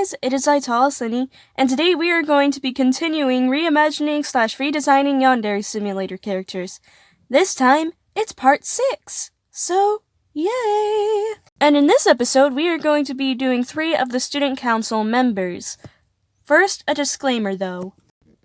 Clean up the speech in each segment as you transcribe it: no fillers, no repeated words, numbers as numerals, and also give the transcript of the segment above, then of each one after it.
guys, it is Sunny, and today we are going to be continuing reimagining/redesigning Yandere simulator characters. This time, it's part 6, so yay! And in this episode, we are going to be doing 3 of the student council members. First, a disclaimer though.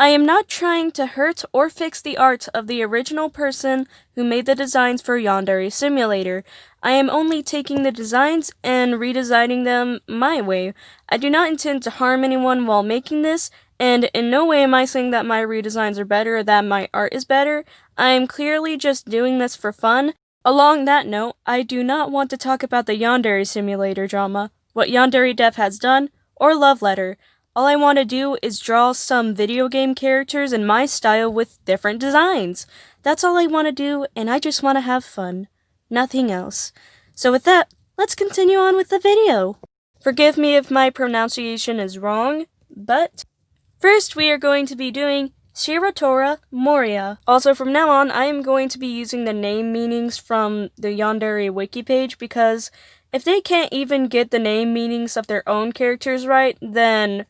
I am not trying to hurt or fix the art of the original person who made the designs for Yandere Simulator. I am only taking the designs and redesigning them my way. I do not intend to harm anyone while making this, and in no way am I saying that my redesigns are better or that my art is better. I am clearly just doing this for fun. Along that note, I do not want to talk about the Yandere Simulator drama, what Yandere Dev has done, or Love Letter. All I want to do is draw some video game characters in my style with different designs. That's all I want to do, and I just want to have fun. Nothing else. So with that, let's continue on with the video. Forgive me if my pronunciation is wrong, but first we are going to be doing Shiratora Moria. Also from now on, I am going to be using the name meanings from the Yandere wiki page because if they can't even get the name meanings of their own characters right, then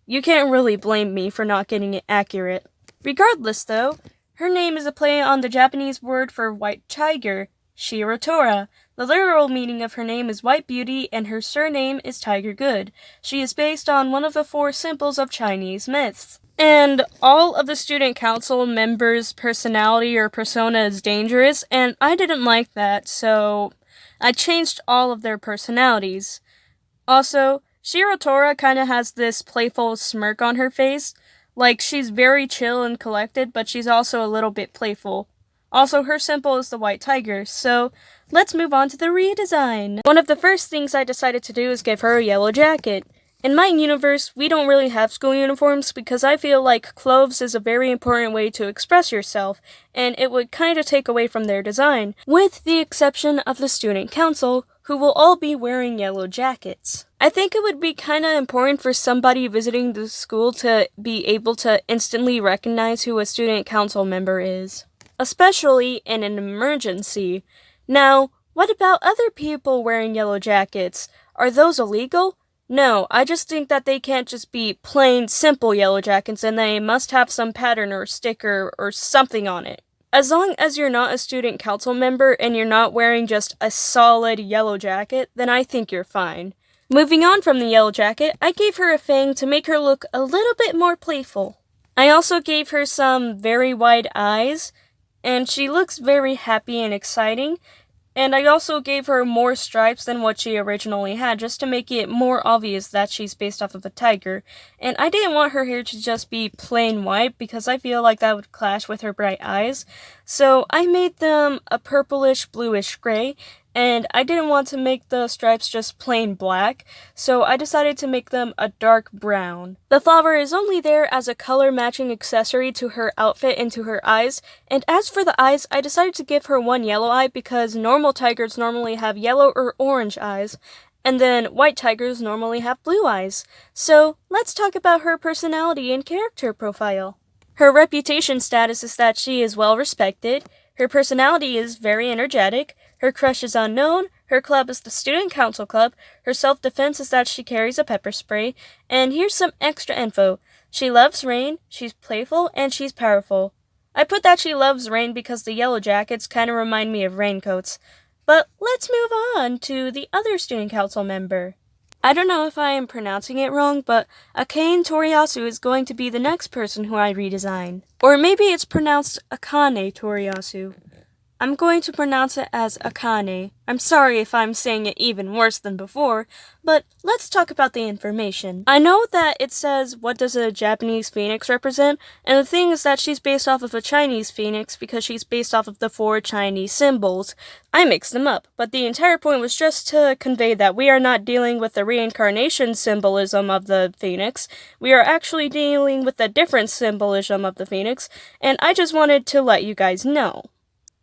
you can't really blame me for not getting it accurate. Regardless though, her name is a play on the Japanese word for white tiger, Shiratora. The literal meaning of her name is White Beauty, and her surname is Tiger Good. She is based on one of the 4 symbols of Chinese myths. And all of the student council members' personality or persona is dangerous, and I didn't like that, so I changed all of their personalities. Also, Shiratora kind of has this playful smirk on her face, like she's very chill and collected, but she's also a little bit playful. Also, her symbol is the white tiger, so let's move on to the redesign. One of the first things I decided to do is give her a yellow jacket. In my universe, we don't really have school uniforms because I feel like clothes is a very important way to express yourself, and it would kind of take away from their design, with the exception of the student council, who will all be wearing yellow jackets. I think it would be kind of important for somebody visiting the school to be able to instantly recognize who a student council member is, especially in an emergency. Now, what about other people wearing yellow jackets? Are those illegal? No, I just think that they can't just be plain, simple yellow jackets and they must have some pattern or sticker or something on it. As long as you're not a student council member and you're not wearing just a solid yellow jacket, then I think you're fine. Moving on from the yellow jacket, I gave her a fang to make her look a little bit more playful. I also gave her some very wide eyes, and she looks very happy and exciting. And I also gave her more stripes than what she originally had, just to make it more obvious that she's based off of a tiger. And I didn't want her hair to just be plain white, because I feel like that would clash with her bright eyes. So I made them a purplish bluish gray, and I didn't want to make the stripes just plain black, so I decided to make them a dark brown. The flower is only there as a color matching accessory to her outfit and to her eyes, and as for the eyes, I decided to give her one yellow eye because normal tigers normally have yellow or orange eyes, and then white tigers normally have blue eyes. So let's talk about her personality and character profile. Her reputation status is that she is well respected. Her personality is very energetic. Her crush is unknown. Her club is the student council club. Her self-defense is that she carries a pepper spray. And here's some extra info. She loves rain, she's playful, and she's powerful. I put that she loves rain because the yellow jackets kind of remind me of raincoats. But let's move on to the other student council member. I don't know if I am pronouncing it wrong, but Akane Toriyasu is going to be the next person who I redesign. Or maybe it's pronounced Akane Toriyasu. I'm going to pronounce it as Akane. I'm sorry if I'm saying it even worse than before, but let's talk about the information. I know that it says, what does a Japanese phoenix represent? And the thing is that she's based off of a Chinese phoenix because she's based off of the 4 Chinese symbols. I mixed them up, but the entire point was just to convey that we are not dealing with the reincarnation symbolism of the phoenix. We are actually dealing with the different symbolism of the phoenix, and I just wanted to let you guys know.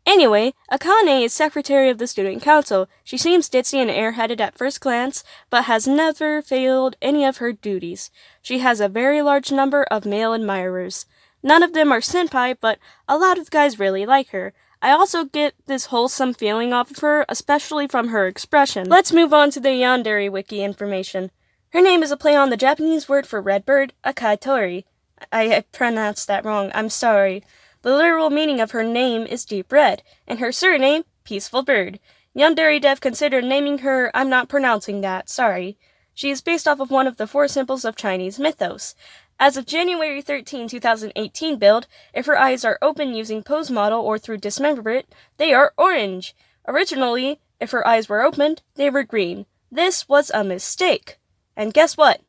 Anyway, Akane is secretary of the student council. She seems ditzy and airheaded at first glance, but has never failed any of her duties. She has a very large number of male admirers. None of them are senpai, but a lot of guys really like her. I also get this wholesome feeling off of her, especially from her expression. Let's move on to the Yandere wiki information. Her name is a play on the Japanese word for red bird, Akatori. I pronounced that wrong, I'm sorry. The literal meaning of her name is deep red, and her surname, peaceful bird. Yandere Dev considered naming her, I'm not pronouncing that, sorry. She is based off of one of the 4 symbols of Chinese mythos. As of January 13, 2018 build, if her eyes are open using pose model or through dismemberment, they are orange. Originally, if her eyes were opened, they were green. This was a mistake. And guess what?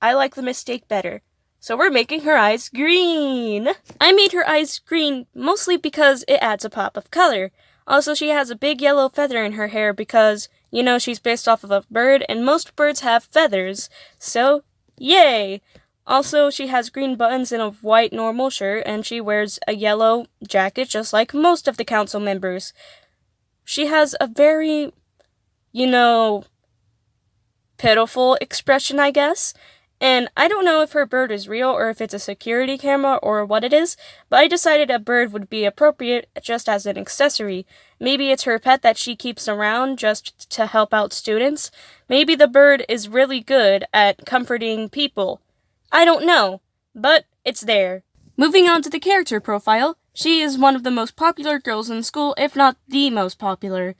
I like the mistake better. So we're making her eyes green. I made her eyes green mostly because it adds a pop of color. Also, she has a big yellow feather in her hair because, you know, she's based off of a bird and most birds have feathers. So, yay! Also, she has green buttons and a white normal shirt and she wears a yellow jacket just like most of the council members. She has a very, pitiful expression, I guess. And I don't know if her bird is real or if it's a security camera or what it is, but I decided a bird would be appropriate just as an accessory. Maybe it's her pet that she keeps around just to help out students. Maybe the bird is really good at comforting people. I don't know, but it's there. Moving on to the character profile, she is one of the most popular girls in school, if not the most popular.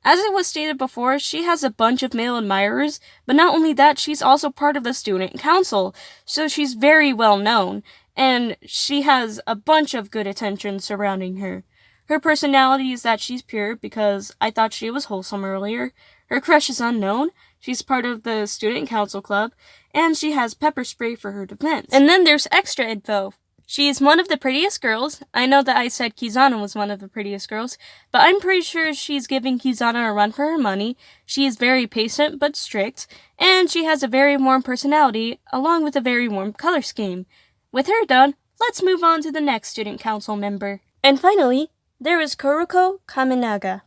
As it was stated before, she has a bunch of male admirers, but not only that, she's also part of the student council, so she's very well known, and she has a bunch of good attention surrounding her. Her personality is that she's pure, because I thought she was wholesome earlier. Her crush is unknown, she's part of the student council club, and she has pepper spray for her defense. And then there's extra info. She is one of the prettiest girls. I know that I said Kizana was one of the prettiest girls, but I'm pretty sure she's giving Kizana a run for her money. She is very patient but strict, and she has a very warm personality, along with a very warm color scheme. With her done, let's move on to the next student council member. And finally, there is Kurokami.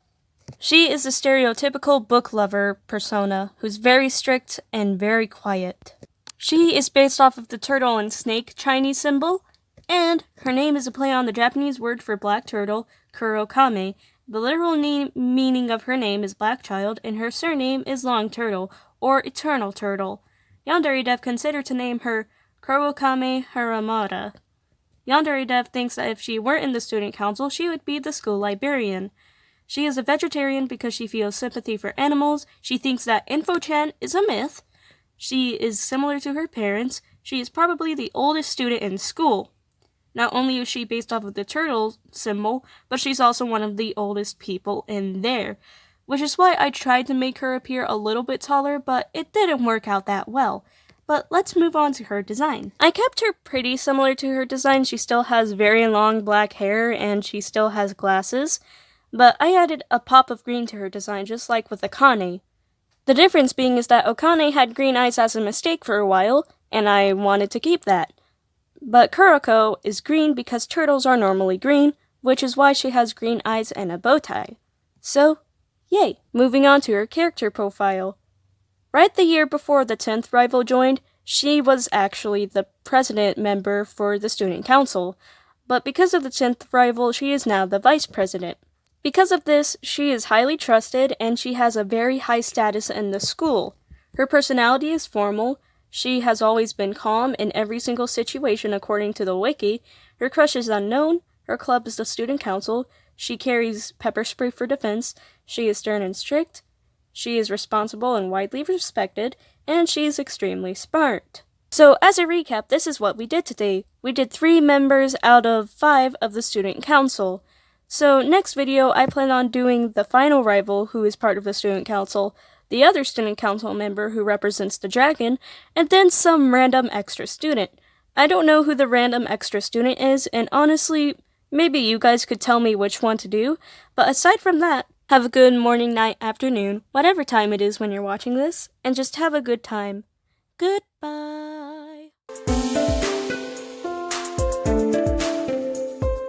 She is a stereotypical book lover persona who's very strict and very quiet. She is based off of the turtle and snake Chinese symbol, and her name is a play on the Japanese word for black turtle, Kurokami. The literal meaning of her name is black child, and her surname is long turtle, or eternal turtle. Yandere Dev considered to name her Kurokami Haramada. Yandere Dev thinks that if she weren't in the student council, she would be the school librarian. She is a vegetarian because she feels sympathy for animals. She thinks that InfoChan is a myth. She is similar to her parents. She is probably the oldest student in school. Not only is she based off of the turtle symbol, but she's also one of the oldest people in there, which is why I tried to make her appear a little bit taller, but it didn't work out that well. But let's move on to her design. I kept her pretty similar to her design. She still has very long black hair and she still has glasses, but I added a pop of green to her design just like with Akane. The difference being is that Akane had green eyes as a mistake for a while, and I wanted to keep that. But Kuroko is green because turtles are normally green, which is why she has green eyes and a bow tie. So, yay! Moving on to her character profile. Right the year before the 10th rival joined, she was actually the president member for the student council, but because of the 10th rival, she is now the vice president. Because of this, she is highly trusted and she has a very high status in the school. Her personality is formal. She has always been calm in every single situation according to the wiki. Her crush is unknown. Her club is the student council. She carries pepper spray for defense. She is stern and strict. She is responsible and widely respected. And she is extremely smart. So as a recap, this is what we did today. We did 3 members out of 5 of the student council. So next video, I plan on doing the final rival who is part of the student council, the other student council member who represents the dragon, and then some random extra student. I don't know who the random extra student is, and honestly, maybe you guys could tell me which one to do, but aside from that, have a good morning, night, afternoon, whatever time it is when you're watching this, and just have a good time. Goodbye!